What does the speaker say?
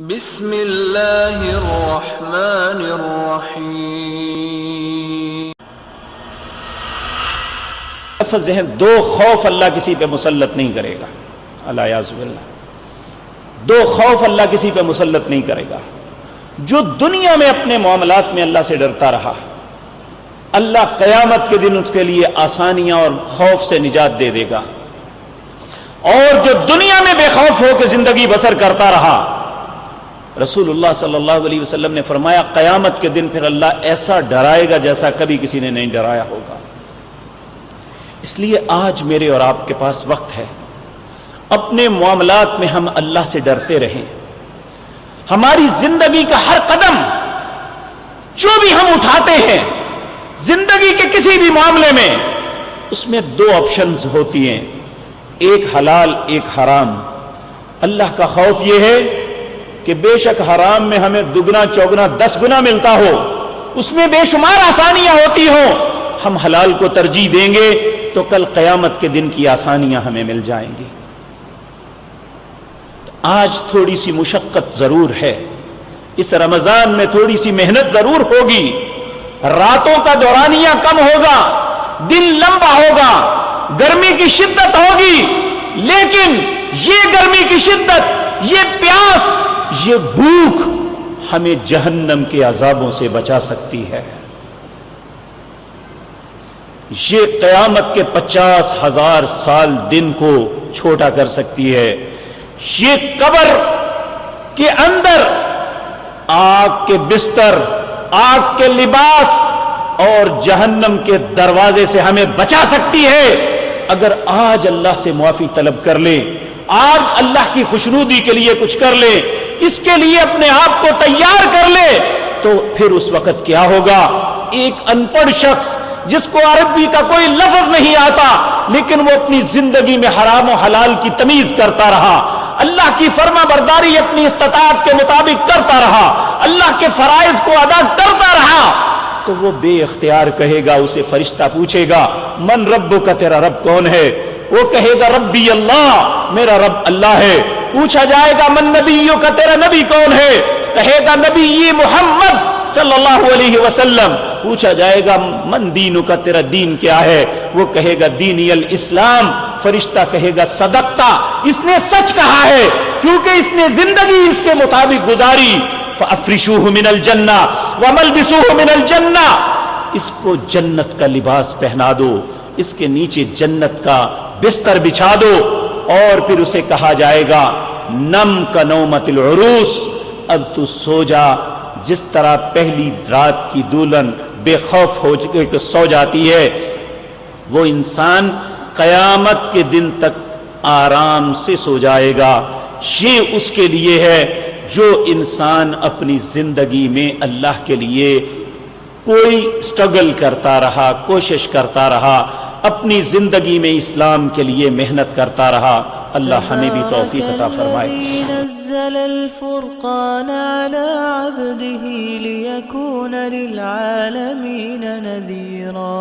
بسم اللہ الرحمن الرحیم۔ لفظ ذہن دو خوف اللہ کسی پہ مسلط نہیں کرے گا، اللہ یعوذ باللہ، دو خوف اللہ کسی پہ مسلط نہیں کرے گا۔ جو دنیا میں اپنے معاملات میں اللہ سے ڈرتا رہا، اللہ قیامت کے دن اس کے لیے آسانیاں اور خوف سے نجات دے دے گا، اور جو دنیا میں بے خوف ہو کے زندگی بسر کرتا رہا، رسول اللہ صلی اللہ علیہ وسلم نے فرمایا قیامت کے دن پھر اللہ ایسا ڈرائے گا جیسا کبھی کسی نے نہیں ڈرایا ہوگا۔ اس لیے آج میرے اور آپ کے پاس وقت ہے، اپنے معاملات میں ہم اللہ سے ڈرتے رہیں۔ ہماری زندگی کا ہر قدم جو بھی ہم اٹھاتے ہیں زندگی کے کسی بھی معاملے میں، اس میں دو آپشنز ہوتی ہیں، ایک حلال ایک حرام۔ اللہ کا خوف یہ ہے کہ بے شک حرام میں ہمیں دگنا چوگنا 10 گنا ملتا ہو، اس میں بے شمار آسانیاں ہوتی ہوں، ہم حلال کو ترجیح دیں گے تو کل قیامت کے دن کی آسانیاں ہمیں مل جائیں گی۔ آج تھوڑی سی مشقت ضرور ہے، اس رمضان میں تھوڑی سی محنت ضرور ہوگی، راتوں کا دورانیہ کم ہوگا، دن لمبا ہوگا، گرمی کی شدت ہوگی، لیکن یہ گرمی کی شدت، یہ پیاس، یہ بھوک ہمیں جہنم کے عذابوں سے بچا سکتی ہے۔ یہ قیامت کے 50,000 سال دن کو چھوٹا کر سکتی ہے۔ یہ قبر کے اندر آگ کے بستر، آگ کے لباس اور جہنم کے دروازے سے ہمیں بچا سکتی ہے اگر آج اللہ سے معافی طلب کر لیں، آج اللہ کی خوشنودی کے لیے کچھ کر لیں، اس کے لیے اپنے آپ کو تیار کر لے، تو پھر اس وقت کیا ہوگا؟ ایک ان پڑھ شخص جس کو عربی کا کوئی لفظ نہیں آتا، لیکن وہ اپنی زندگی میں حرام و حلال کی تمیز کرتا رہا، اللہ کی فرما برداری اپنی استطاعت کے مطابق کرتا رہا، اللہ کے فرائض کو ادا کرتا رہا، تو وہ بے اختیار کہے گا، اسے فرشتہ پوچھے گا من ربک، تیرا رب کون ہے؟ وہ کہے گا ربی اللہ، میرا رب اللہ ہے۔ پوچھا جائے گا من نبیک، تیرا نبی کون ہے؟ کہے گا نبی محمد صلی اللہ علیہ وسلم۔ پوچھا جائے گا من دینک، تیرا دین کیا ہے؟ وہ کہے گا دینی الاسلام۔ فرشتہ کہے گا صدقتا، اس نے سچ کہا ہے کیونکہ اس نے زندگی اس کے مطابق گزاری۔ فافرشوہ من الجنہ وملبسوہ من الجنہ، اس کو جنت کا لباس پہنا دو، اس کے نیچے جنت کا بستر بچھا دو، اور پھر اسے کہا جائے گا نم کا نومت العروس، اب تو سو جا جس طرح پہلی رات کی دلہن بے خوف ہو کے سو جاتی ہے۔ وہ انسان قیامت کے دن تک آرام سے سو جائے گا۔ یہ اس کے لیے ہے جو انسان اپنی زندگی میں اللہ کے لیے کوئی سٹرگل کرتا رہا، کوشش کرتا رہا، اپنی زندگی میں اسلام کے لیے محنت کرتا رہا۔ اللہ ہمیں بھی توفیق عطا فرمائے۔ نزل الفرقان على عبده ليكون للعالمين نذيرا۔